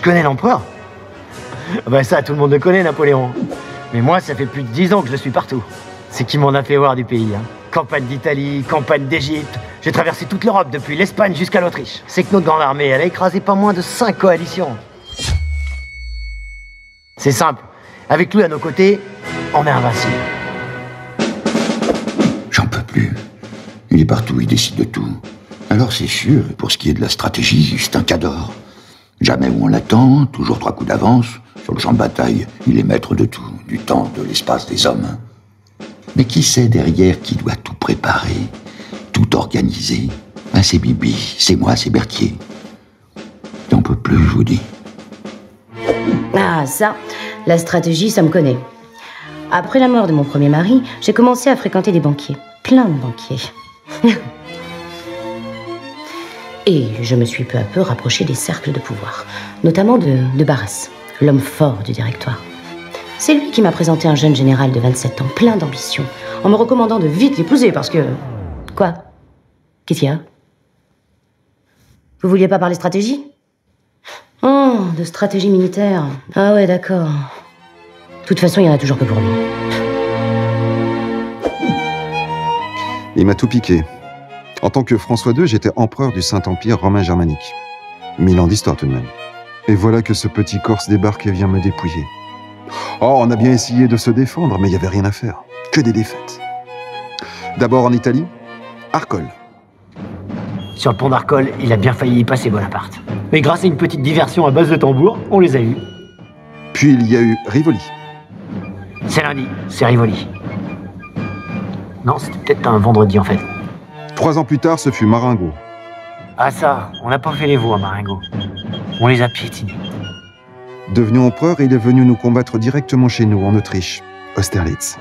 je connais l'empereur. Bah ça, tout le monde le connaît, Napoléon. Mais moi, ça fait plus de 10 ans que je suis partout. C'est qui m'en a fait voir du pays, hein. Campagne d'Italie, campagne d'Égypte. J'ai traversé toute l'Europe, depuis l'Espagne jusqu'à l'Autriche. C'est que notre grande armée, elle a écrasé pas moins de 5 coalitions. C'est simple. Avec lui à nos côtés, on est invincible. J'en peux plus. Il est partout, il décide de tout. Alors c'est sûr, et pour ce qui est de la stratégie, c'est un cador. Jamais où on l'attend, toujours 3 coups d'avance. Sur le champ de bataille, il est maître de tout, du temps, de l'espace, des hommes. Mais qui sait derrière qui doit tout préparer, tout organiser? Ben c'est Bibi, c'est moi, c'est Berthier. J'en peux plus, je vous dis. Ah, ça, la stratégie, ça me connaît. Après la mort de mon premier mari, j'ai commencé à fréquenter des banquiers. Plein de banquiers. Et je me suis peu à peu rapproché des cercles de pouvoir, notamment de Barras, l'homme fort du directoire. C'est lui qui m'a présenté un jeune général de 27 ans, plein d'ambition, en me recommandant de vite l'épouser parce que... Quoi? Qu'est-ce qu'il y a? Vous vouliez pas parler stratégie? Oh, de stratégie militaire. Ah ouais, d'accord. De toute façon, il y en a toujours que pour lui. Il m'a tout piqué. En tant que François II, j'étais empereur du Saint-Empire romain germanique. 1000 ans d'histoire tout de même. Et voilà que ce petit Corse débarque et vient me dépouiller. Oh, on a bien essayé de se défendre, mais il n'y avait rien à faire. Que des défaites. D'abord en Italie, Arcole. Sur le pont d'Arcole, il a bien failli y passer, Bonaparte. Mais grâce à une petite diversion à base de tambour, on les a eus. Puis il y a eu Rivoli. C'est lundi, c'est Rivoli. Non, c'était peut-être un vendredi en fait. 3 ans plus tard, ce fut Marengo. Ah ça, on n'a pas fait les veaux à Marengo. On les a piétinés. Devenu empereur, il est venu nous combattre directement chez nous, en Autriche, Austerlitz.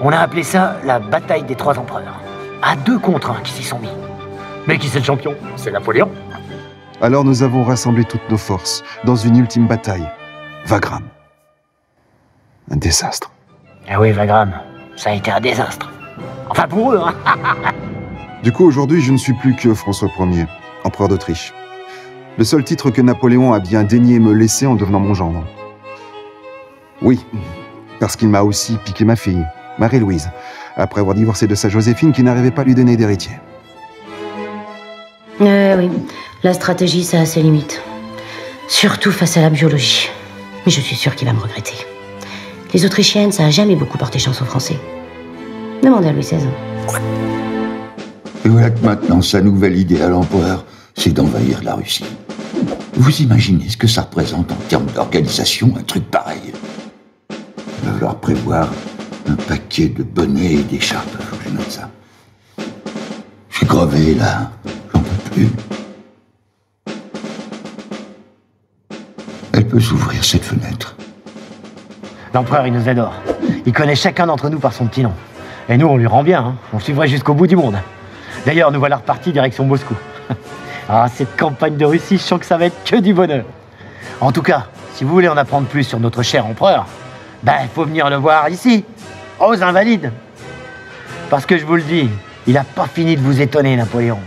On a appelé ça la bataille des 3 empereurs. À 2 contre 1 qui s'y sont mis. Mais qui c'est le champion? C'est Napoléon. Alors nous avons rassemblé toutes nos forces dans une ultime bataille, Wagram. Un désastre. Ah oui, Wagram, ça a été un désastre. Enfin pour eux, hein. Du coup, aujourd'hui, je ne suis plus que François Ier, empereur d'Autriche. Le seul titre que Napoléon a bien daigné me laisser en devenant mon gendre. Oui, parce qu'il m'a aussi piqué ma fille, Marie-Louise, après avoir divorcé de sa Joséphine qui n'arrivait pas à lui donner d'héritier. Oui, la stratégie, ça a ses limites. Surtout face à la biologie. Mais je suis sûre qu'il va me regretter. Les Autrichiennes, ça a jamais beaucoup porté chance aux Français. Demandez à Louis XVI. Et voilà que maintenant, sa nouvelle idée à l'empereur, c'est d'envahir la Russie. Vous imaginez ce que ça représente en termes d'organisation, un truc pareil? Il va falloir prévoir un paquet de bonnets et d'écharpes. Faut que je note ça. Je suis crevé, là. J'en peux plus. Elle peut s'ouvrir, cette fenêtre. L'empereur, il nous adore. Il connaît chacun d'entre nous par son petit nom. Et nous, on lui rend bien, hein. On le suivrait jusqu'au bout du monde. D'ailleurs, nous voilà repartis direction Moscou. Ah, cette campagne de Russie, je sens que ça va être que du bonheur. En tout cas, si vous voulez en apprendre plus sur notre cher empereur, ben, il faut venir le voir ici, aux Invalides. Parce que je vous le dis, il n'a pas fini de vous étonner, Napoléon.